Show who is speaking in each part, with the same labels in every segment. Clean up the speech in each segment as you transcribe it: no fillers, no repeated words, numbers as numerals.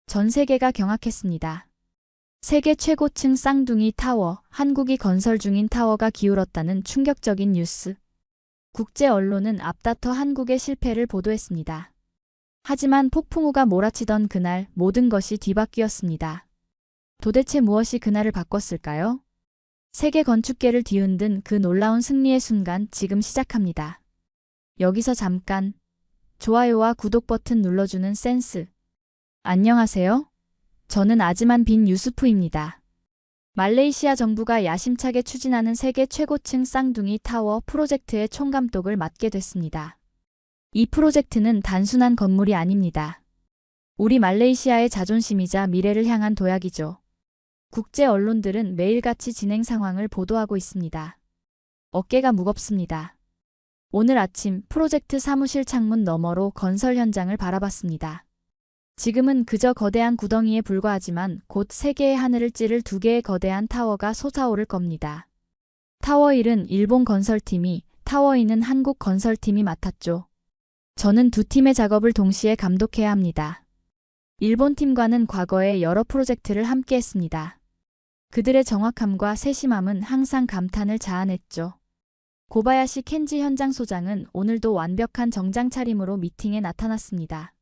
Speaker 1: 전 세계가 경악했습니다. 세계 최고층 쌍둥이 타워, 한국이 건설 중인 타워가 기울었다는 충격적인 뉴스. 국제 언론은 앞다퉈 한국의 실패를 보도했습니다. 하지만 폭풍우가 몰아치던 그날 모든 것이 뒤바뀌었습니다. 도대체 무엇이 그날을 바꿨을까요? 세계 건축계를 뒤흔든 그 놀라운 승리의 순간 지금 시작합니다. 여기서 잠깐 좋아요와 구독 버튼 눌러주는 센스. 안녕하세요. 저는 아즈만 빈 유수프입니다. 말레이시아 정부가 야심차게 추진하는 세계 최고층 쌍둥이 타워 프로젝트의 총감독을 맡게 됐습니다. 이 프로젝트는 단순한 건물이 아닙니다. 우리 말레이시아의 자존심이자 미래를 향한 도약이죠. 국제 언론들은 매일같이 진행 상황을 보도하고 있습니다. 어깨가 무겁습니다. 오늘 아침 프로젝트 사무실 창문 너머로 건설 현장을 바라봤습니다. 지금은 그저 거대한 구덩이에 불과하지만 곧 세계의 하늘을 찌를 두 개의 거대한 타워가 솟아오를 겁니다. 타워 1은 일본 건설팀이, 타워 2는 한국 건설팀이 맡았죠. 저는 두 팀의 작업을 동시에 감독해야 합니다. 일본 팀과는 과거에 여러 프로젝트를 함께 했습니다. 그들의 정확함과 세심함은 항상 감탄을 자아냈죠. 고바야시 켄지 현장 소장은 오늘도 완벽한 정장 차림으로 미팅에 나타났습니다.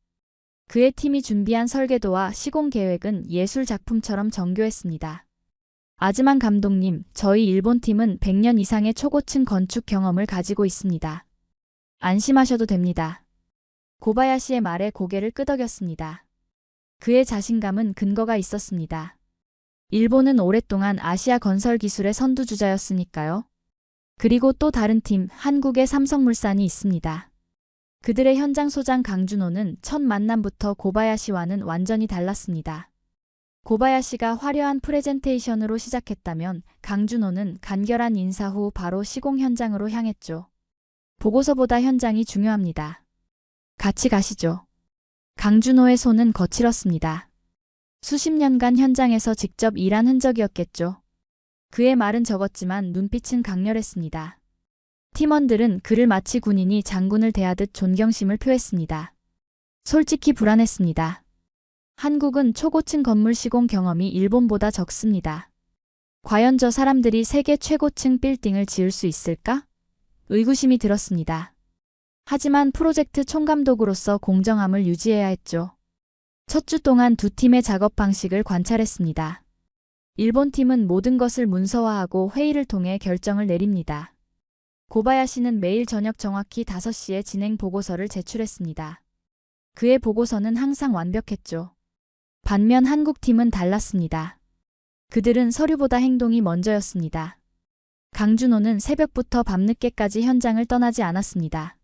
Speaker 1: 그의 팀이 준비한 설계도와 시공 계획은 예술 작품처럼 정교했습니다. 아즈만 감독님, 저희 일본 팀은 100년 이상의 초고층 건축 경험을 가지고 있습니다. 안심하셔도 됩니다. 고바야시의 말에 고개를 끄덕였습니다. 그의 자신감은 근거가 있었습니다. 일본은 오랫동안 아시아 건설 기술의 선두주자였으니까요. 그리고 또 다른 팀, 한국의 삼성물산이 있습니다. 그들의 현장 소장 강준호는 첫 만남부터 고바야시와는 완전히 달랐습니다. 고바야시가 화려한 프레젠테이션으로 시작했다면 강준호는 간결한 인사 후 바로 시공 현장으로 향했죠. 보고서보다 현장이 중요합니다. 같이 가시죠. 강준호의 손은 거칠었습니다. 수십 년간 현장에서 직접 일한 흔적이었겠죠. 그의 말은 적었지만 눈빛은 강렬했습니다. 팀원들은 그를 마치 군인이 장군을 대하듯 존경심을 표했습니다. 솔직히 불안했습니다. 한국은 초고층 건물 시공 경험이 일본보다 적습니다. 과연 저 사람들이 세계 최고층 빌딩을 지을 수 있을까? 의구심이 들었습니다. 하지만 프로젝트 총감독으로서 공정함을 유지해야 했죠. 첫 주 동안 두 팀의 작업 방식을 관찰했습니다. 일본 팀은 모든 것을 문서화하고 회의를 통해 결정을 내립니다. 고바야시는 매일 저녁 정확히 5시에 진행 보고서를 제출했습니다. 그의 보고서는 항상 완벽했죠. 반면 한국 팀은 달랐습니다. 그들은 서류보다 행동이 먼저였습니다. 강준호는 새벽부터 밤늦게까지 현장을 떠나지 않았습니다.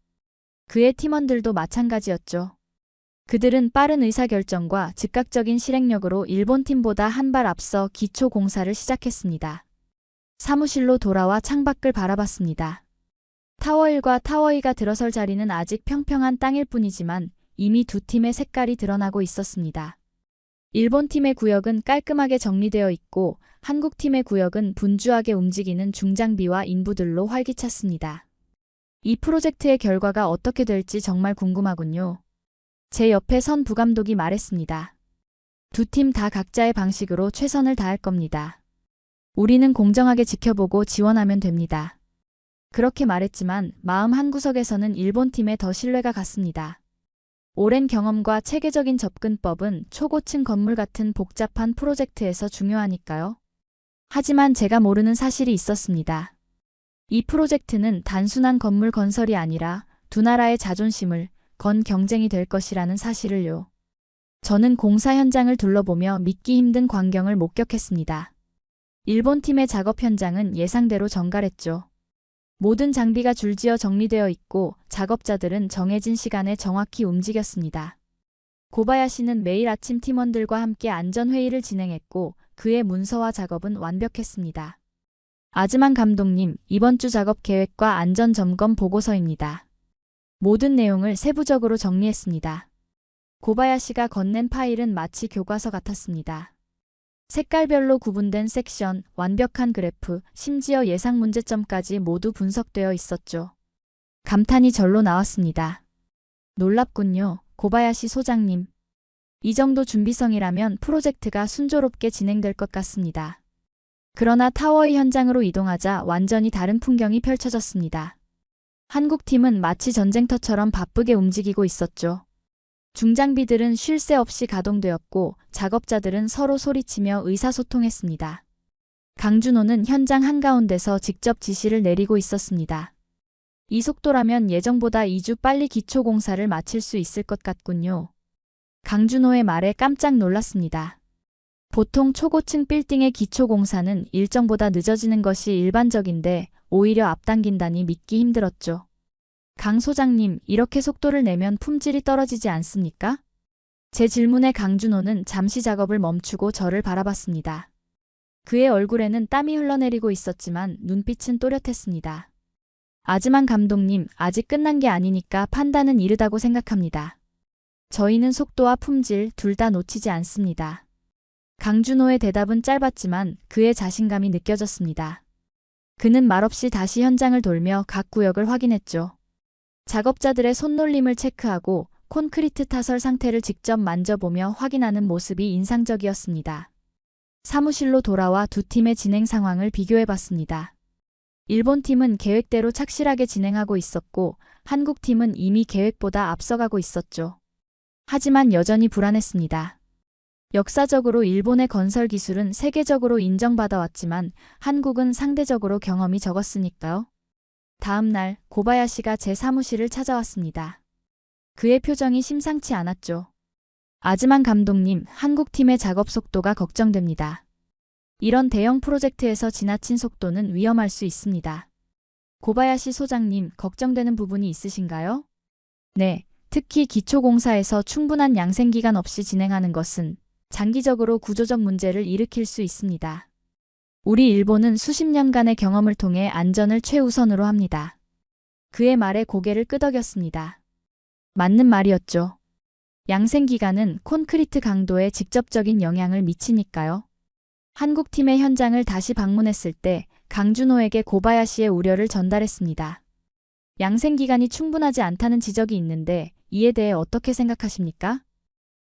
Speaker 1: 그의 팀원들도 마찬가지였죠. 그들은 빠른 의사결정과 즉각적인 실행력으로 일본 팀보다 한 발 앞서 기초 공사를 시작했습니다. 사무실로 돌아와 창밖을 바라봤습니다. 타워 1과 타워 2가 들어설 자리는 아직 평평한 땅일 뿐이지만 이미 두 팀의 색깔이 드러나고 있었습니다. 일본 팀의 구역은 깔끔하게 정리되어 있고 한국 팀의 구역은 분주하게 움직이는 중장비와 인부들로 활기찼습니다. 이 프로젝트의 결과가 어떻게 될지 정말 궁금하군요. 제 옆에 선 부감독이 말했습니다. 두 팀 다 각자의 방식으로 최선을 다할 겁니다. 우리는 공정하게 지켜보고 지원하면 됩니다. 그렇게 말했지만 마음 한구석에서는 일본 팀에 더 신뢰가 갔습니다. 오랜 경험과 체계적인 접근법은 초고층 건물 같은 복잡한 프로젝트에서 중요하니까요. 하지만 제가 모르는 사실이 있었습니다. 이 프로젝트는 단순한 건물 건설이 아니라 두 나라의 자존심을 건 경쟁이 될 것이라는 사실을요. 저는 공사 현장을 둘러보며 믿기 힘든 광경을 목격했습니다. 일본 팀의 작업 현장은 예상대로 정갈했죠. 모든 장비가 줄지어 정리되어 있고 작업자들은 정해진 시간에 정확히 움직였습니다. 고바야시는 매일 아침 팀원들과 함께 안전회의를 진행했고 그의 문서화 작업은 완벽했습니다. 아즈만 감독님, 이번 주 작업 계획과 안전점검 보고서입니다. 모든 내용을 세부적으로 정리했습니다. 고바야시가 건넨 파일은 마치 교과서 같았습니다. 색깔별로 구분된 섹션, 완벽한 그래프, 심지어 예상 문제점까지 모두 분석되어 있었죠. 감탄이 절로 나왔습니다. 놀랍군요, 고바야시 소장님. 이 정도 준비성이라면 프로젝트가 순조롭게 진행될 것 같습니다. 그러나 타워의 현장으로 이동하자 완전히 다른 풍경이 펼쳐졌습니다. 한국팀은 마치 전쟁터처럼 바쁘게 움직이고 있었죠. 중장비들은 쉴 새 없이 가동되었고 작업자들은 서로 소리치며 의사소통했습니다. 강준호는 현장 한가운데서 직접 지시를 내리고 있었습니다. 이 속도라면 예정보다 2주 빨리 기초공사를 마칠 수 있을 것 같군요. 강준호의 말에 깜짝 놀랐습니다. 보통 초고층 빌딩의 기초공사는 일정보다 늦어지는 것이 일반적인데 오히려 앞당긴다니 믿기 힘들었죠. 강 소장님, 이렇게 속도를 내면 품질이 떨어지지 않습니까? 제 질문에 강준호는 잠시 작업을 멈추고 저를 바라봤습니다. 그의 얼굴에는 땀이 흘러내리고 있었지만 눈빛은 또렷했습니다. 아즈만 감독님, 아직 끝난 게 아니니까 판단은 이르다고 생각합니다. 저희는 속도와 품질 둘 다 놓치지 않습니다. 강준호의 대답은 짧았지만 그의 자신감이 느껴졌습니다. 그는 말없이 다시 현장을 돌며 각 구역을 확인했죠. 작업자들의 손놀림을 체크하고 콘크리트 타설 상태를 직접 만져보며 확인하는 모습이 인상적이었습니다. 사무실로 돌아와 두 팀의 진행 상황을 비교해봤습니다. 일본 팀은 계획대로 착실하게 진행하고 있었고 한국 팀은 이미 계획보다 앞서가고 있었죠. 하지만 여전히 불안했습니다. 역사적으로 일본의 건설 기술은 세계적으로 인정받아왔지만 한국은 상대적으로 경험이 적었으니까요. 다음 날 고바야시가 제 사무실을 찾아왔습니다. 그의 표정이 심상치 않았죠. 아즈만 감독님, 한국팀의 작업 속도가 걱정됩니다. 이런 대형 프로젝트에서 지나친 속도는 위험할 수 있습니다. 고바야시 소장님, 걱정되는 부분이 있으신가요? 네, 특히 기초공사에서 충분한 양생기간 없이 진행하는 것은 장기적으로 구조적 문제를 일으킬 수 있습니다. 우리 일본은 수십 년간의 경험을 통해 안전을 최우선으로 합니다. 그의 말에 고개를 끄덕였습니다. 맞는 말이었죠. 양생기간은 콘크리트 강도에 직접적인 영향을 미치니까요. 한국팀의 현장을 다시 방문했을 때 강준호에게 고바야시의 우려를 전달했습니다. 양생기간이 충분하지 않다는 지적이 있는데 이에 대해 어떻게 생각하십니까?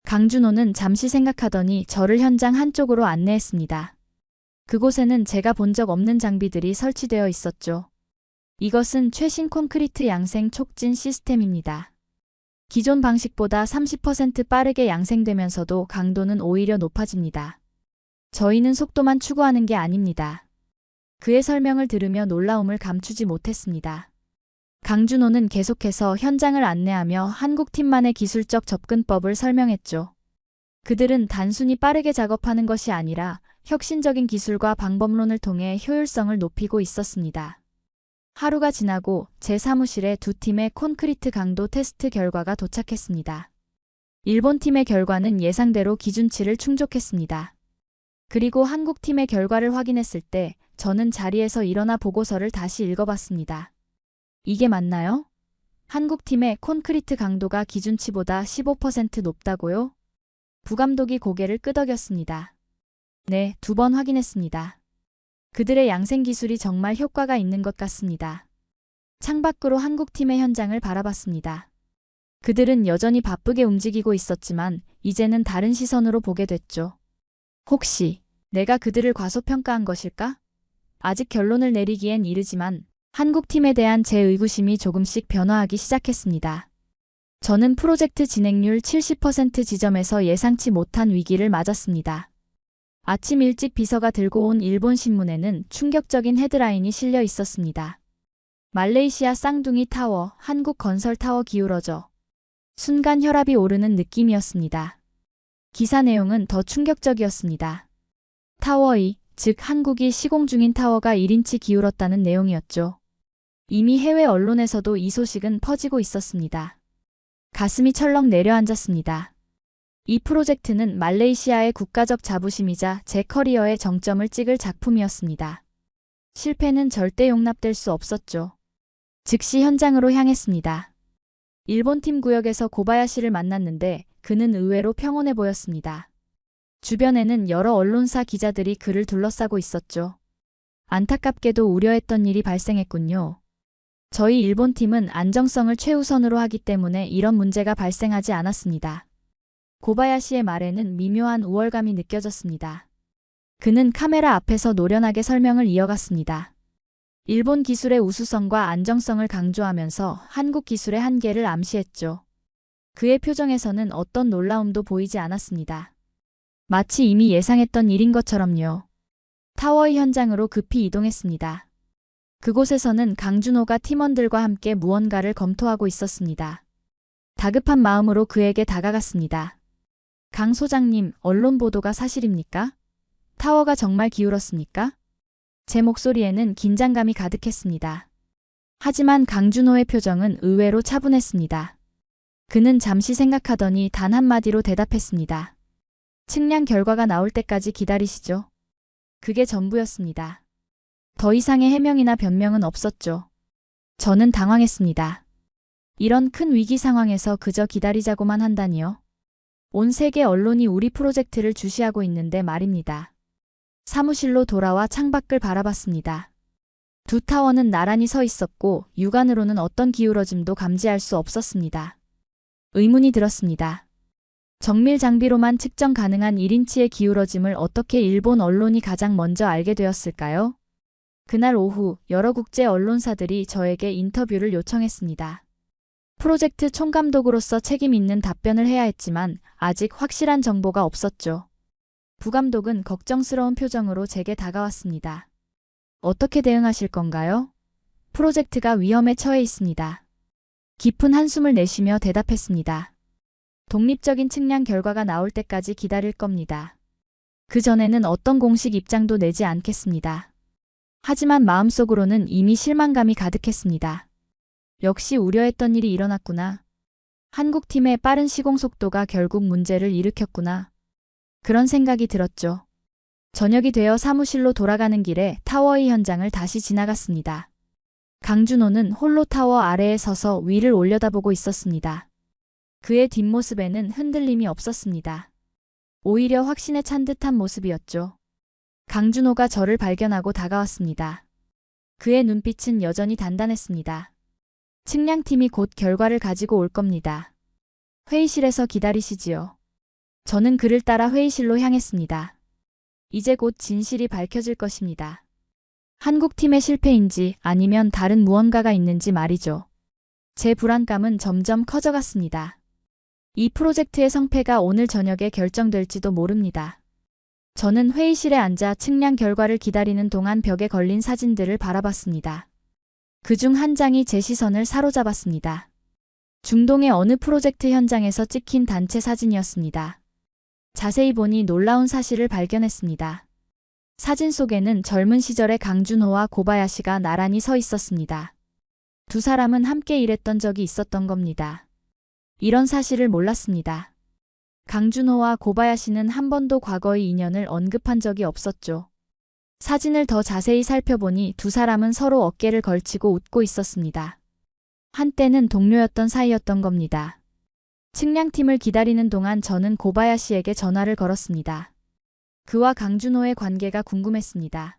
Speaker 1: 강준호는 잠시 생각하더니 저를 현장 한쪽으로 안내했습니다. 그곳에는 제가 본 적 없는 장비들이 설치되어 있었죠. 이것은 최신 콘크리트 양생 촉진 시스템입니다. 기존 방식보다 30% 빠르게 양생되면서도 강도는 오히려 높아집니다. 저희는 속도만 추구하는 게 아닙니다. 그의 설명을 들으며 놀라움을 감추지 못했습니다. 강준호는 계속해서 현장을 안내하며 한국팀만의 기술적 접근법을 설명했죠. 그들은 단순히 빠르게 작업하는 것이 아니라 혁신적인 기술과 방법론을 통해 효율성을 높이고 있었습니다. 하루가 지나고 제 사무실에 두 팀의 콘크리트 강도 테스트 결과가 도착했습니다. 일본 팀의 결과는 예상대로 기준치를 충족했습니다. 그리고 한국 팀의 결과를 확인했을 때 저는 자리에서 일어나 보고서를 다시 읽어봤습니다. 이게 맞나요? 한국 팀의 콘크리트 강도가 기준치보다 15% 높다고요? 부감독이 고개를 끄덕였습니다. 네, 2번 확인했습니다. 그들의 양생 기술이 정말 효과가 있는 것 같습니다. 창밖으로 한국팀의 현장을 바라봤습니다. 그들은 여전히 바쁘게 움직이고 있었지만 이제는 다른 시선으로 보게 됐죠. 혹시 내가 그들을 과소평가한 것일까? 아직 결론을 내리기엔 이르지만 한국팀에 대한 제 의구심이 조금씩 변화하기 시작했습니다. 저는 프로젝트 진행률 70% 지점에서 예상치 못한 위기를 맞았습니다. 아침 일찍 비서가 들고 온 일본 신문에는 충격적인 헤드라인이 실려 있었습니다. 말레이시아 쌍둥이 타워, 한국 건설 타워 기울어져. 순간 혈압이 오르는 느낌이었습니다. 기사 내용은 더 충격적이었습니다. 타워이, 즉 한국이 시공 중인 타워가 1인치 기울었다는 내용이었죠. 이미 해외 언론에서도 이 소식은 퍼지고 있었습니다. 가슴이 철렁 내려앉았습니다. 이 프로젝트는 말레이시아의 국가적 자부심이자 제 커리어의 정점을 찍을 작품이었습니다. 실패는 절대 용납될 수 없었죠. 즉시 현장으로 향했습니다. 일본 팀 구역에서 고바야시를 만났는데 그는 의외로 평온해 보였습니다. 주변에는 여러 언론사 기자들이 그를 둘러싸고 있었죠. 안타깝게도 우려했던 일이 발생했군요. 저희 일본 팀은 안정성을 최우선으로 하기 때문에 이런 문제가 발생하지 않았습니다. 고바야시의 말에는 미묘한 우월감이 느껴졌습니다. 그는 카메라 앞에서 노련하게 설명을 이어갔습니다. 일본 기술의 우수성과 안정성을 강조하면서 한국 기술의 한계를 암시했죠. 그의 표정에서는 어떤 놀라움도 보이지 않았습니다. 마치 이미 예상했던 일인 것처럼요. 타워의 현장으로 급히 이동했습니다. 그곳에서는 강준호가 팀원들과 함께 무언가를 검토하고 있었습니다. 다급한 마음으로 그에게 다가갔습니다. 강 소장님, 언론 보도가 사실입니까? 타워가 정말 기울었습니까? 제 목소리에는 긴장감이 가득했습니다. 하지만 강준호의 표정은 의외로 차분했습니다. 그는 잠시 생각하더니 단 한마디로 대답했습니다. 측량 결과가 나올 때까지 기다리시죠. 그게 전부였습니다. 더 이상의 해명이나 변명은 없었죠. 저는 당황했습니다. 이런 큰 위기 상황에서 그저 기다리자고만 한다니요. 온 세계 언론이 우리 프로젝트를 주시하고 있는데 말입니다. 사무실로 돌아와 창밖을 바라봤습니다. 두 타워는 나란히 서 있었고 육안으로는 어떤 기울어짐도 감지할 수 없었습니다. 의문이 들었습니다. 정밀 장비로만 측정 가능한 1인치의 기울어짐을 어떻게 일본 언론이 가장 먼저 알게 되었을까요? 그날 오후 여러 국제 언론사들이 저에게 인터뷰를 요청했습니다. 프로젝트 총감독으로서 책임 있는 답변을 해야 했지만 아직 확실한 정보가 없었죠. 부감독은 걱정스러운 표정으로 제게 다가왔습니다. 어떻게 대응하실 건가요? 프로젝트가 위험에 처해 있습니다. 깊은 한숨을 내쉬며 대답했습니다. 독립적인 측량 결과가 나올 때까지 기다릴 겁니다. 그 전에는 어떤 공식 입장도 내지 않겠습니다. 하지만 마음속으로는 이미 실망감이 가득했습니다. 역시 우려했던 일이 일어났구나. 한국팀의 빠른 시공 속도가 결국 문제를 일으켰구나. 그런 생각이 들었죠. 저녁이 되어 사무실로 돌아가는 길에 타워의 현장을 다시 지나갔습니다. 강준호는 홀로 타워 아래에 서서 위를 올려다보고 있었습니다. 그의 뒷모습에는 흔들림이 없었습니다. 오히려 확신에 찬 듯한 모습이었죠. 강준호가 저를 발견하고 다가왔습니다. 그의 눈빛은 여전히 단단했습니다. 측량팀이 곧 결과를 가지고 올 겁니다. 회의실에서 기다리시지요. 저는 그를 따라 회의실로 향했습니다. 이제 곧 진실이 밝혀질 것입니다. 한국팀의 실패인지 아니면 다른 무언가가 있는지 말이죠. 제 불안감은 점점 커져갔습니다. 이 프로젝트의 성패가 오늘 저녁에 결정될지도 모릅니다. 저는 회의실에 앉아 측량 결과를 기다리는 동안 벽에 걸린 사진들을 바라봤습니다. 그중 한 장이 제 시선을 사로잡았습니다. 중동의 어느 프로젝트 현장에서 찍힌 단체 사진이었습니다. 자세히 보니 놀라운 사실을 발견했습니다. 사진 속에는 젊은 시절의 강준호와 고바야시가 나란히 서 있었습니다. 두 사람은 함께 일했던 적이 있었던 겁니다. 이런 사실을 몰랐습니다. 강준호와 고바야시는 한 번도 과거의 인연을 언급한 적이 없었죠. 사진을 더 자세히 살펴보니 두 사람은 서로 어깨를 걸치고 웃고 있었습니다. 한때는 동료였던 사이였던 겁니다. 측량팀을 기다리는 동안 저는 고바야시에게 전화를 걸었습니다. 그와 강준호의 관계가 궁금했습니다.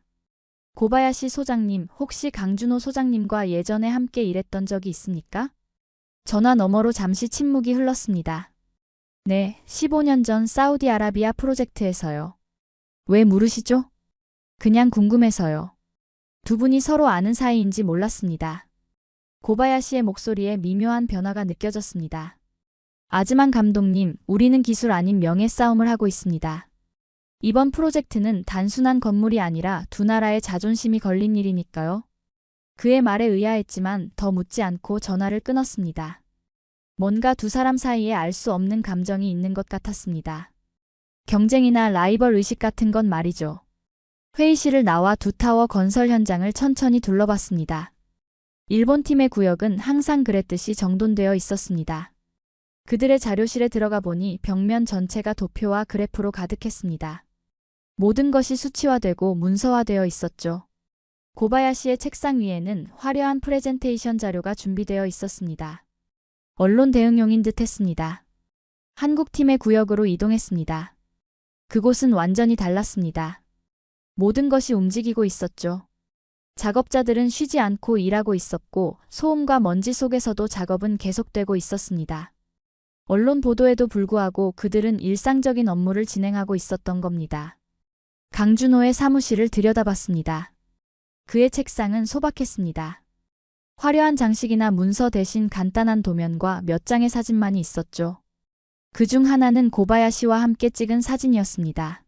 Speaker 1: 고바야시 소장님, 혹시 강준호 소장님과 예전에 함께 일했던 적이 있습니까? 전화 너머로 잠시 침묵이 흘렀습니다. 네, 15년 전 사우디아라비아 프로젝트에서요. 왜 물으시죠? 그냥 궁금해서요. 두 분이 서로 아는 사이인지 몰랐습니다. 고바야시의 목소리에 미묘한 변화가 느껴졌습니다. 아즈만 감독님, 우리는 기술 아닌 명예 싸움을 하고 있습니다. 이번 프로젝트는 단순한 건물이 아니라 두 나라의 자존심이 걸린 일이니까요. 그의 말에 의아했지만 더 묻지 않고 전화를 끊었습니다. 뭔가 두 사람 사이에 알 수 없는 감정이 있는 것 같았습니다. 경쟁이나 라이벌 의식 같은 건 말이죠. 회의실을 나와 두 타워 건설 현장을 천천히 둘러봤습니다. 일본 팀의 구역은 항상 그랬듯이 정돈되어 있었습니다. 그들의 자료실에 들어가 보니 벽면 전체가 도표와 그래프로 가득했습니다. 모든 것이 수치화되고 문서화되어 있었죠. 고바야시의 책상 위에는 화려한 프레젠테이션 자료가 준비되어 있었습니다. 언론 대응용인 듯 했습니다. 한국팀의 구역으로 이동했습니다. 그곳은 완전히 달랐습니다. 모든 것이 움직이고 있었죠. 작업자들은 쉬지 않고 일하고 있었고 소음과 먼지 속에서도 작업은 계속되고 있었습니다. 언론 보도에도 불구하고 그들은 일상적인 업무를 진행하고 있었던 겁니다. 강준호의 사무실을 들여다봤습니다. 그의 책상은 소박했습니다. 화려한 장식이나 문서 대신 간단한 도면과 몇 장의 사진만이 있었죠. 그중 하나는 고바야시와 함께 찍은 사진이었습니다.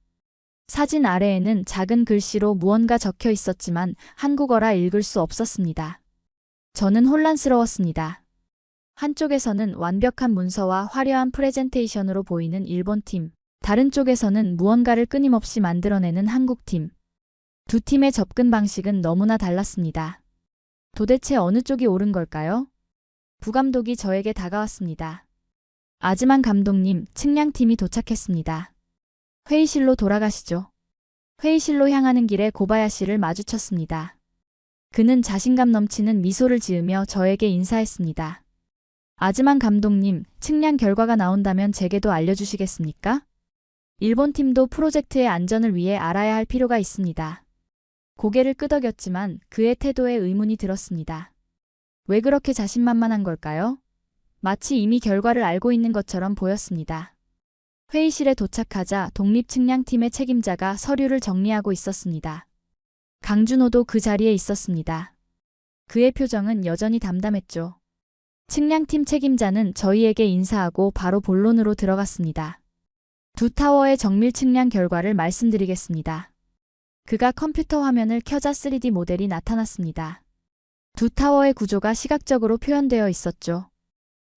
Speaker 1: 사진 아래에는 작은 글씨로 무언가 적혀 있었지만 한국어라 읽을 수 없었습니다. 저는 혼란스러웠습니다. 한쪽에서는 완벽한 문서와 화려한 프레젠테이션으로 보이는 일본팀, 다른 쪽에서는 무언가를 끊임없이 만들어내는 한국팀. 두 팀의 접근 방식은 너무나 달랐습니다. 도대체 어느 쪽이 옳은 걸까요? 부감독이 저에게 다가왔습니다. 아즈만 감독님, 측량팀이 도착했습니다. 회의실로 돌아가시죠. 회의실로 향하는 길에 고바야시를 마주쳤습니다. 그는 자신감 넘치는 미소를 지으며 저에게 인사했습니다. 아즈만 감독님, 측량 결과가 나온다면 제게도 알려주시겠습니까? 일본 팀도 프로젝트의 안전을 위해 알아야 할 필요가 있습니다. 고개를 끄덕였지만 그의 태도에 의문이 들었습니다. 왜 그렇게 자신만만한 걸까요? 마치 이미 결과를 알고 있는 것처럼 보였습니다. 회의실에 도착하자 독립측량팀의 책임자가 서류를 정리하고 있었습니다. 강준호도 그 자리에 있었습니다. 그의 표정은 여전히 담담했죠. 측량팀 책임자는 저희에게 인사하고 바로 본론으로 들어갔습니다. 두 타워의 정밀 측량 결과를 말씀드리겠습니다. 그가 컴퓨터 화면을 켜자 3D 모델이 나타났습니다. 두 타워의 구조가 시각적으로 표현되어 있었죠.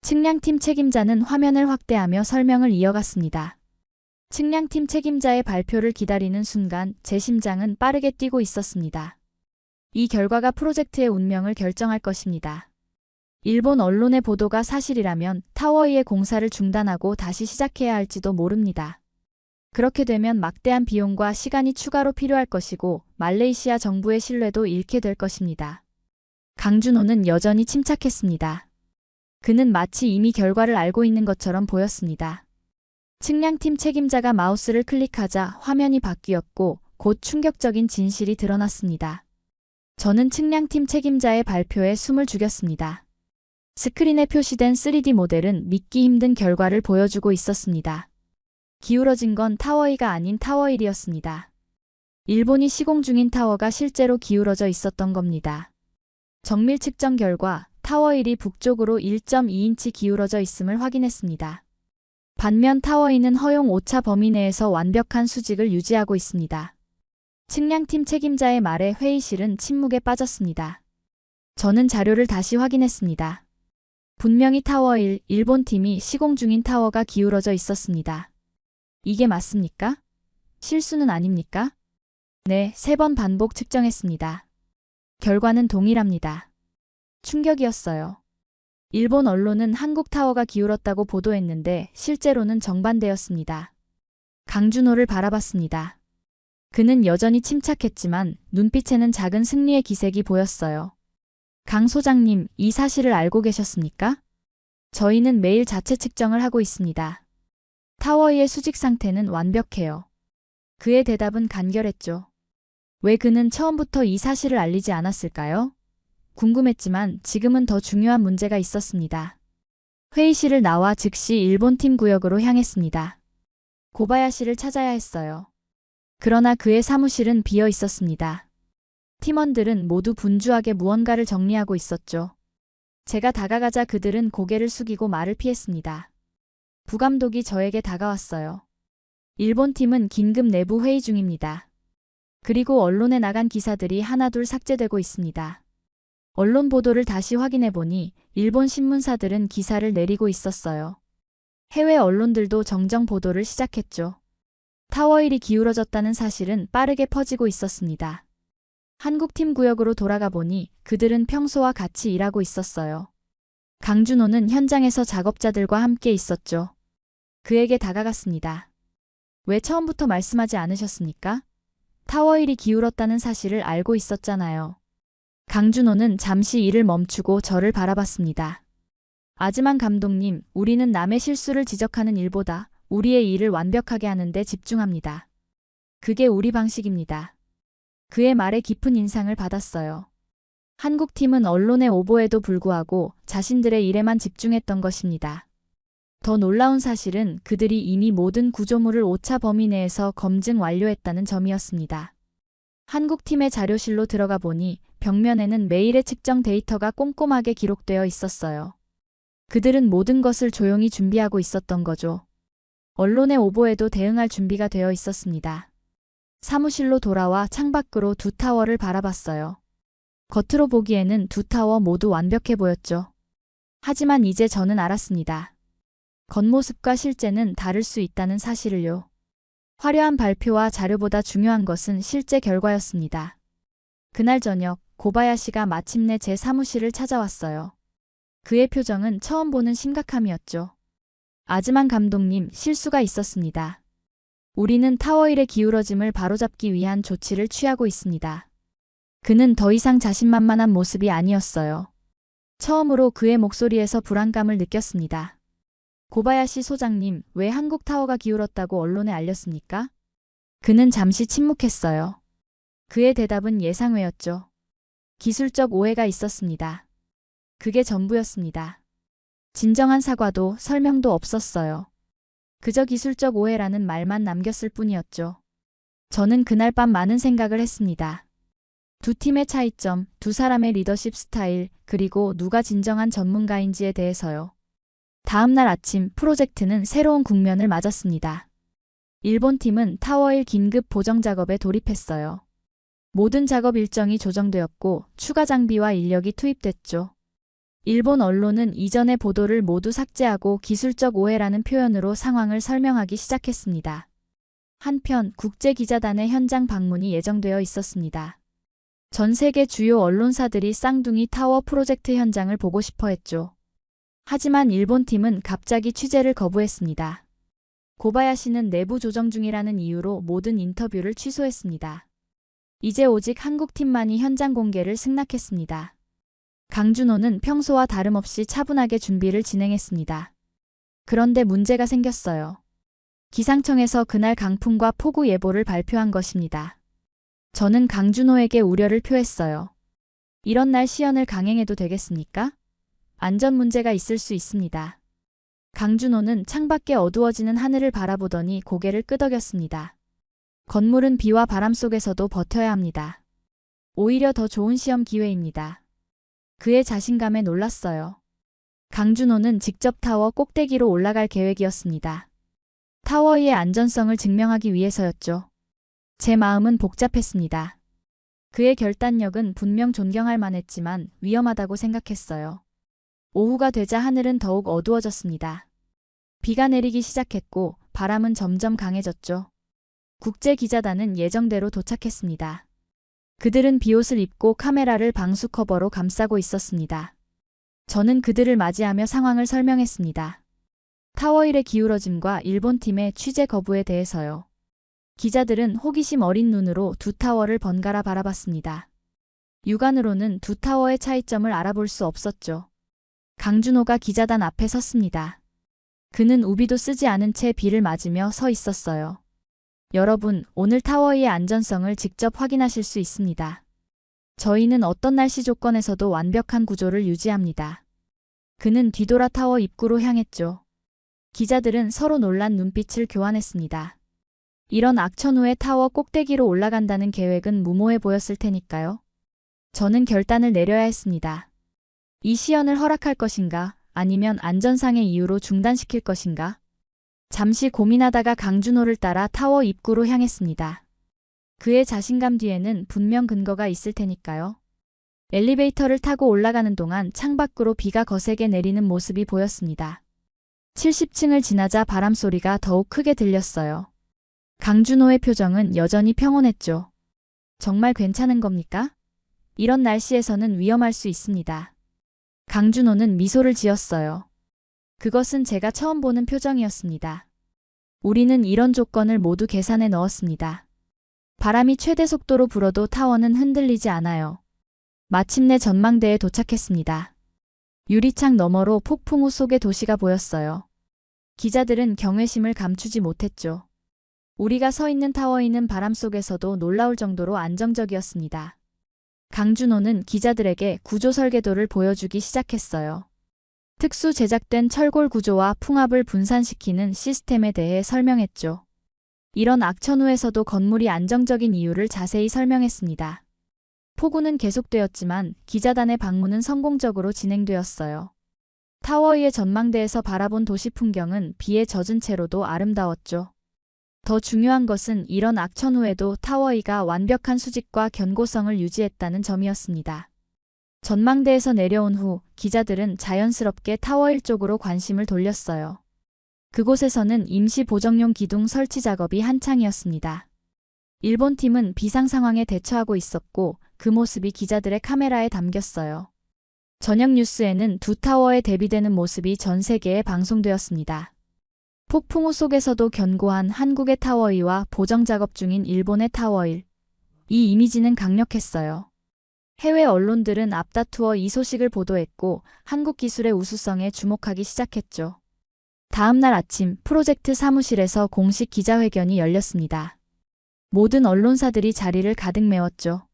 Speaker 1: 측량팀 책임자는 화면을 확대하며 설명을 이어갔습니다. 측량팀 책임자의 발표를 기다리는 순간 제 심장은 빠르게 뛰고 있었습니다. 이 결과가 프로젝트의 운명을 결정할 것입니다. 일본 언론의 보도가 사실이라면 타워이의 공사를 중단하고 다시 시작해야 할지도 모릅니다. 그렇게 되면 막대한 비용과 시간이 추가로 필요할 것이고 말레이시아 정부의 신뢰도 잃게 될 것입니다. 강준호는 여전히 침착했습니다. 그는 마치 이미 결과를 알고 있는 것처럼 보였습니다. 측량팀 책임자가 마우스를 클릭하자 화면이 바뀌었고 곧 충격적인 진실이 드러났습니다. 저는 측량팀 책임자의 발표에 숨을 죽였습니다. 스크린에 표시된 3D 모델은 믿기 힘든 결과를 보여주고 있었습니다. 기울어진 건 타워이가 아닌 타워1이었습니다. 일본이 시공 중인 타워가 실제로 기울어져 있었던 겁니다. 정밀 측정 결과 타워1이 북쪽으로 1.2인치 기울어져 있음을 확인했습니다. 반면 타워2는 허용 오차 범위 내에서 완벽한 수직을 유지하고 있습니다. 측량팀 책임자의 말에 회의실은 침묵에 빠졌습니다. 저는 자료를 다시 확인했습니다. 분명히 타워1, 일본 팀이 시공 중인 타워가 기울어져 있었습니다. 이게 맞습니까? 실수는 아닙니까? 네, 3번 반복 측정했습니다. 결과는 동일합니다. 충격이었어요. 일본 언론은 한국 타워가 기울었다고 보도했는데 실제로는 정반대였습니다. 강준호를 바라봤습니다. 그는 여전히 침착했지만 눈빛에는 작은 승리의 기색이 보였어요. 강 소장님, 이 사실을 알고 계셨습니까? 저희는 매일 자체 측정을 하고 있습니다. 타워의 수직 상태는 완벽해요. 그의 대답은 간결했죠. 왜 그는 처음부터 이 사실을 알리지 않았을까요? 궁금했지만 지금은 더 중요한 문제가 있었습니다. 회의실을 나와 즉시 일본 팀 구역으로 향했습니다. 고바야시를 찾아야 했어요. 그러나 그의 사무실은 비어 있었습니다. 팀원들은 모두 분주하게 무언가를 정리하고 있었죠. 제가 다가가자 그들은 고개를 숙이고 말을 피했습니다. 부감독이 저에게 다가왔어요. 일본 팀은 긴급 내부 회의 중입니다. 그리고 언론에 나간 기사들이 하나둘 삭제되고 있습니다. 언론 보도를 다시 확인해 보니 일본 신문사들은 기사를 내리고 있었어요. 해외 언론들도 정정 보도를 시작했죠. 타워1이 기울어졌다는 사실은 빠르게 퍼지고 있었습니다. 한국팀 구역으로 돌아가 보니 그들은 평소와 같이 일하고 있었어요. 강준호는 현장에서 작업자들과 함께 있었죠. 그에게 다가갔습니다. 왜 처음부터 말씀하지 않으셨습니까? 타워1이 기울었다는 사실을 알고 있었잖아요. 강준호는 잠시 일을 멈추고 저를 바라봤습니다. 아즈만 감독님, 우리는 남의 실수를 지적하는 일보다 우리의 일을 완벽하게 하는 데 집중합니다. 그게 우리 방식입니다. 그의 말에 깊은 인상을 받았어요. 한국팀은 언론의 오보에도 불구하고 자신들의 일에만 집중했던 것입니다. 더 놀라운 사실은 그들이 이미 모든 구조물을 오차 범위 내에서 검증 완료했다는 점이었습니다. 한국팀의 자료실로 들어가 보니 벽면에는 매일의 측정 데이터가 꼼꼼하게 기록되어 있었어요. 그들은 모든 것을 조용히 준비하고 있었던 거죠. 언론의 오보에도 대응할 준비가 되어 있었습니다. 사무실로 돌아와 창밖으로 두 타워를 바라봤어요. 겉으로 보기에는 두 타워 모두 완벽해 보였죠. 하지만 이제 저는 알았습니다. 겉모습과 실제는 다를 수 있다는 사실을요. 화려한 발표와 자료보다 중요한 것은 실제 결과였습니다. 그날 저녁 고바야시가 마침내 제 사무실을 찾아왔어요. 그의 표정은 처음 보는 심각함이었죠. 아즈만 감독님, 실수가 있었습니다. 우리는 타워 1의 기울어짐을 바로잡기 위한 조치를 취하고 있습니다. 그는 더 이상 자신만만한 모습이 아니었어요. 처음으로 그의 목소리에서 불안감을 느꼈습니다. 고바야시 소장님, 왜 한국 타워가 기울었다고 언론에 알렸습니까? 그는 잠시 침묵했어요. 그의 대답은 예상외였죠. 기술적 오해가 있었습니다. 그게 전부였습니다. 진정한 사과도 설명도 없었어요. 그저 기술적 오해라는 말만 남겼을 뿐이었죠. 저는 그날 밤 많은 생각을 했습니다. 두 팀의 차이점, 두 사람의 리더십 스타일, 그리고 누가 진정한 전문가인지에 대해서요. 다음 날 아침 프로젝트는 새로운 국면을 맞았습니다. 일본 팀은 타워 1 긴급 보정 작업에 돌입했어요. 모든 작업 일정이 조정되었고 추가 장비와 인력이 투입됐죠. 일본 언론은 이전의 보도를 모두 삭제하고 기술적 오해라는 표현으로 상황을 설명하기 시작했습니다. 한편 국제기자단의 현장 방문이 예정되어 있었습니다. 전 세계 주요 언론사들이 쌍둥이 타워 프로젝트 현장을 보고 싶어 했죠. 하지만 일본 팀은 갑자기 취재를 거부했습니다. 고바야시는 내부 조정 중이라는 이유로 모든 인터뷰를 취소했습니다. 이제 오직 한국팀만이 현장 공개를 승낙했습니다. 강준호는 평소와 다름없이 차분하게 준비를 진행했습니다. 그런데 문제가 생겼어요. 기상청에서 그날 강풍과 폭우 예보를 발표한 것입니다. 저는 강준호에게 우려를 표했어요. 이런 날 시연을 강행해도 되겠습니까? 안전 문제가 있을 수 있습니다. 강준호는 창밖에 어두워지는 하늘을 바라보더니 고개를 끄덕였습니다. 건물은 비와 바람 속에서도 버텨야 합니다. 오히려 더 좋은 시험 기회입니다. 그의 자신감에 놀랐어요. 강준호는 직접 타워 꼭대기로 올라갈 계획이었습니다. 타워의 안전성을 증명하기 위해서였죠. 제 마음은 복잡했습니다. 그의 결단력은 분명 존경할 만했지만 위험하다고 생각했어요. 오후가 되자 하늘은 더욱 어두워졌습니다. 비가 내리기 시작했고 바람은 점점 강해졌죠. 국제기자단은 예정대로 도착했습니다. 그들은 비옷을 입고 카메라를 방수 커버로 감싸고 있었습니다. 저는 그들을 맞이하며 상황을 설명했습니다. 타워 1의 기울어짐과 일본 팀의 취재 거부에 대해서요. 기자들은 호기심 어린 눈으로 두 타워를 번갈아 바라봤습니다. 육안으로는 두 타워의 차이점을 알아볼 수 없었죠. 강준호가 기자단 앞에 섰습니다. 그는 우비도 쓰지 않은 채 비를 맞으며 서 있었어요. 여러분, 오늘 타워의 안전성을 직접 확인하실 수 있습니다. 저희는 어떤 날씨 조건에서도 완벽한 구조를 유지합니다. 그는 뒤돌아 타워 입구로 향했죠. 기자들은 서로 놀란 눈빛을 교환했습니다. 이런 악천 후에 타워 꼭대기로 올라간다는 계획은 무모해 보였을 테니까요. 저는 결단을 내려야 했습니다. 이 시연을 허락할 것인가, 아니면 안전상의 이유로 중단시킬 것인가? 잠시 고민하다가 강준호를 따라 타워 입구로 향했습니다. 그의 자신감 뒤에는 분명 근거가 있을 테니까요. 엘리베이터를 타고 올라가는 동안 창밖으로 비가 거세게 내리는 모습이 보였습니다. 70층을 지나자 바람 소리가 더욱 크게 들렸어요. 강준호의 표정은 여전히 평온했죠. 정말 괜찮은 겁니까? 이런 날씨에서는 위험할 수 있습니다. 강준호는 미소를 지었어요. 그것은 제가 처음 보는 표정이었습니다. 우리는 이런 조건을 모두 계산해 넣었습니다. 바람이 최대 속도로 불어도 타워는 흔들리지 않아요. 마침내 전망대에 도착했습니다. 유리창 너머로 폭풍우 속의 도시가 보였어요. 기자들은 경외심을 감추지 못했죠. 우리가 서 있는 타워에는 바람 속에서도 놀라울 정도로 안정적이었습니다. 강준호는 기자들에게 구조 설계도를 보여주기 시작했어요. 특수 제작된 철골 구조와 풍압을 분산시키는 시스템에 대해 설명했죠. 이런 악천 후에서도 건물이 안정적인 이유를 자세히 설명했습니다. 폭우는 계속되었지만 기자단의 방문은 성공적으로 진행되었어요. 타워위의 전망대에서 바라본 도시 풍경은 비에 젖은 채로도 아름다웠죠. 더 중요한 것은 이런 악천 후에도 타워위가 완벽한 수직과 견고성을 유지했다는 점이었습니다. 전망대에서 내려온 후 기자들은 자연스럽게 타워 1쪽으로 관심을 돌렸어요. 그곳에서는 임시 보정용 기둥 설치 작업이 한창이었습니다. 일본 팀은 비상 상황에 대처하고 있었고 그 모습이 기자들의 카메라에 담겼어요. 저녁 뉴스에는 두 타워에 대비되는 모습이 전 세계에 방송되었습니다. 폭풍우 속에서도 견고한 한국의 타워 2와 보정 작업 중인 일본의 타워 1. 이 이미지는 강력했어요. 해외 언론들은 앞다투어 이 소식을 보도했고 한국 기술의 우수성에 주목하기 시작했죠. 다음 날 아침 프로젝트 사무실에서 공식 기자회견이 열렸습니다. 모든 언론사들이 자리를 가득 메웠죠.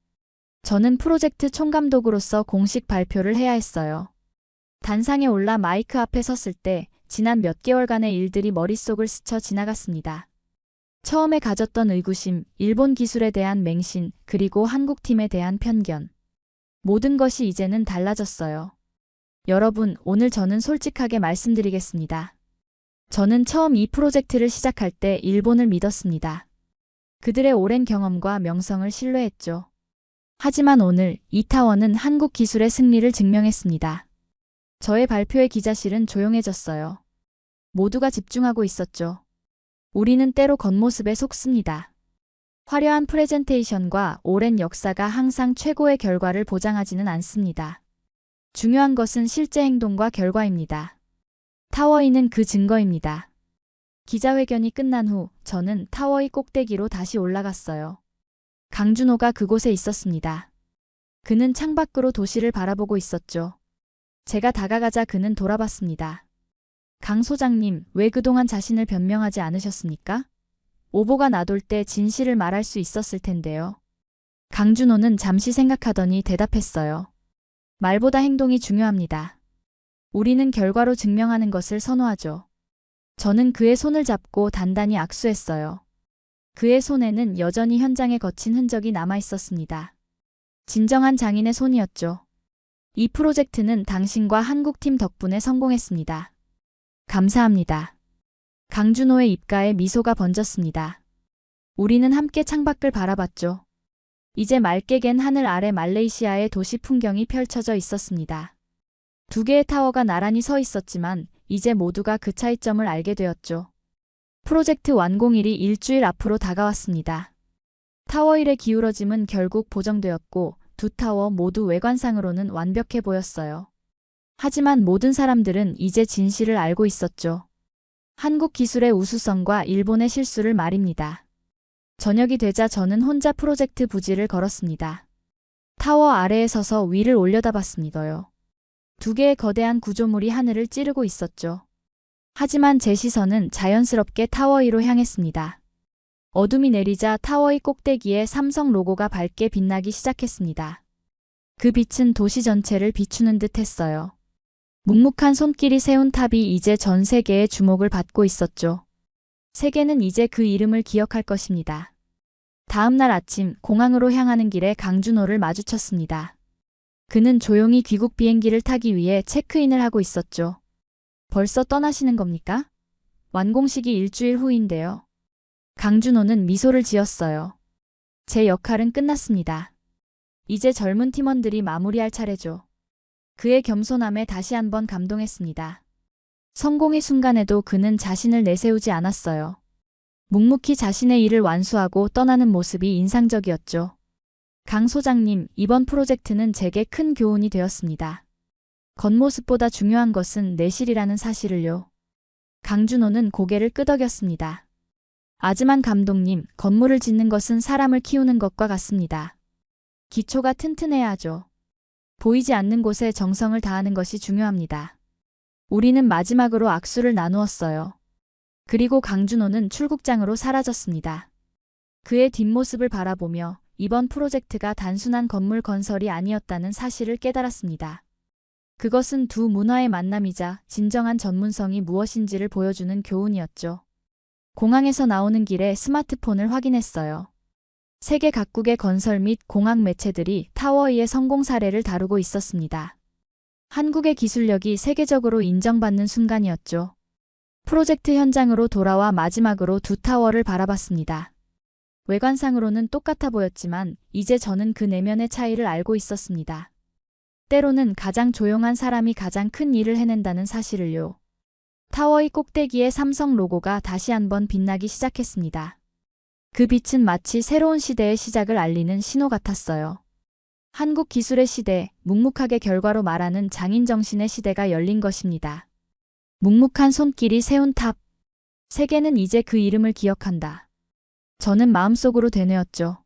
Speaker 1: 저는 프로젝트 총감독으로서 공식 발표를 해야 했어요. 단상에 올라 마이크 앞에 섰을 때 지난 몇 개월간의 일들이 머릿속을 스쳐 지나갔습니다. 처음에 가졌던 의구심, 일본 기술에 대한 맹신, 그리고 한국 팀에 대한 편견. 모든 것이 이제는 달라졌어요. 여러분, 오늘 저는 솔직하게 말씀드리겠습니다. 저는 처음 이 프로젝트를 시작할 때 일본을 믿었습니다. 그들의 오랜 경험과 명성을 신뢰했죠. 하지만 오늘 이 타워는 한국 기술의 승리를 증명했습니다. 저의 발표에 기자실은 조용해졌어요. 모두가 집중하고 있었죠. 우리는 때로 겉모습에 속습니다. 화려한 프레젠테이션과 오랜 역사가 항상 최고의 결과를 보장하지는 않습니다. 중요한 것은 실제 행동과 결과입니다. 타워이는 그 증거입니다. 기자회견이 끝난 후 저는 타워이 꼭대기로 다시 올라갔어요. 강준호가 그곳에 있었습니다. 그는 창밖으로 도시를 바라보고 있었죠. 제가 다가가자 그는 돌아봤습니다. 강 소장님, 왜 그동안 자신을 변명하지 않으셨습니까? 오보가 나돌 때 진실을 말할 수 있었을 텐데요. 강준호는 잠시 생각하더니 대답했어요. 말보다 행동이 중요합니다. 우리는 결과로 증명하는 것을 선호하죠. 저는 그의 손을 잡고 단단히 악수했어요. 그의 손에는 여전히 현장에 거친 흔적이 남아 있었습니다. 진정한 장인의 손이었죠. 이 프로젝트는 당신과 한국팀 덕분에 성공했습니다. 감사합니다. 강준호의 입가에 미소가 번졌습니다. 우리는 함께 창밖을 바라봤죠. 이제 맑게 갠 하늘 아래 말레이시아의 도시 풍경이 펼쳐져 있었습니다. 두 개의 타워가 나란히 서 있었지만 이제 모두가 그 차이점을 알게 되었죠. 프로젝트 완공일이 일주일 앞으로 다가왔습니다. 타워 1의 기울어짐은 결국 보정되었고 두 타워 모두 외관상으로는 완벽해 보였어요. 하지만 모든 사람들은 이제 진실을 알고 있었죠. 한국 기술의 우수성과 일본의 실수를 말입니다. 저녁이 되자 저는 혼자 프로젝트 부지를 걸었습니다. 타워 아래에 서서 위를 올려다봤습니다요. 두 개의 거대한 구조물이 하늘을 찌르고 있었죠. 하지만 제 시선은 자연스럽게 타워 2로 향했습니다. 어둠이 내리자 타워 2 꼭대기에 삼성 로고가 밝게 빛나기 시작했습니다. 그 빛은 도시 전체를 비추는 듯 했어요. 묵묵한 손길이 세운 탑이 이제 전 세계의 주목을 받고 있었죠. 세계는 이제 그 이름을 기억할 것입니다. 다음 날 아침 공항으로 향하는 길에 강준호를 마주쳤습니다. 그는 조용히 귀국 비행기를 타기 위해 체크인을 하고 있었죠. 벌써 떠나시는 겁니까? 완공식이 일주일 후인데요. 강준호는 미소를 지었어요. 제 역할은 끝났습니다. 이제 젊은 팀원들이 마무리할 차례죠. 그의 겸손함에 다시 한번 감동했습니다. 성공의 순간에도 그는 자신을 내세우지 않았어요. 묵묵히 자신의 일을 완수하고 떠나는 모습이 인상적이었죠. 강 소장님, 이번 프로젝트는 제게 큰 교훈이 되었습니다. 겉모습보다 중요한 것은 내실이라는 사실을요. 강준호는 고개를 끄덕였습니다. 아즈만 감독님, 건물을 짓는 것은 사람을 키우는 것과 같습니다. 기초가 튼튼해야 하죠. 보이지 않는 곳에 정성을 다하는 것이 중요합니다. 우리는 마지막으로 악수를 나누었어요. 그리고 강준호는 출국장으로 사라졌습니다. 그의 뒷모습을 바라보며 이번 프로젝트가 단순한 건물 건설이 아니었다는 사실을 깨달았습니다. 그것은 두 문화의 만남이자 진정한 전문성이 무엇인지를 보여주는 교훈이었죠. 공항에서 나오는 길에 스마트폰을 확인했어요. 세계 각국의 건설 및 공학 매체들이 타워의 성공 사례를 다루고 있었습니다. 한국의 기술력이 세계적으로 인정받는 순간이었죠. 프로젝트 현장으로 돌아와 마지막으로 두 타워를 바라봤습니다. 외관상으로는 똑같아 보였지만 이제 저는 그 내면의 차이를 알고 있었습니다. 때로는 가장 조용한 사람이 가장 큰 일을 해낸다는 사실을요. 타워의 꼭대기에 삼성 로고가 다시 한번 빛나기 시작했습니다. 그 빛은 마치 새로운 시대의 시작을 알리는 신호 같았어요. 한국 기술의 시대, 묵묵하게 결과로 말하는 장인 정신의 시대가 열린 것입니다. 묵묵한 손길이 세운 탑. 세계는 이제 그 이름을 기억한다. 저는 마음속으로 되뇌었죠.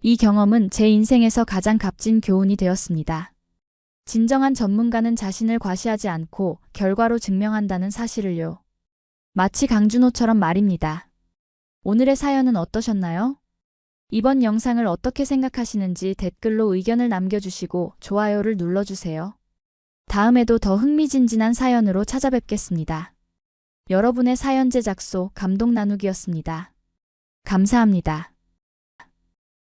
Speaker 1: 이 경험은 제 인생에서 가장 값진 교훈이 되었습니다. 진정한 전문가는 자신을 과시하지 않고 결과로 증명한다는 사실을요. 마치 강준호처럼 말입니다. 오늘의 사연은 어떠셨나요? 이번 영상을 어떻게 생각하시는지 댓글로 의견을 남겨주시고 좋아요를 눌러주세요. 다음에도 더 흥미진진한 사연으로 찾아뵙겠습니다. 여러분의 사연 제작소 감동 나누기였습니다. 감사합니다.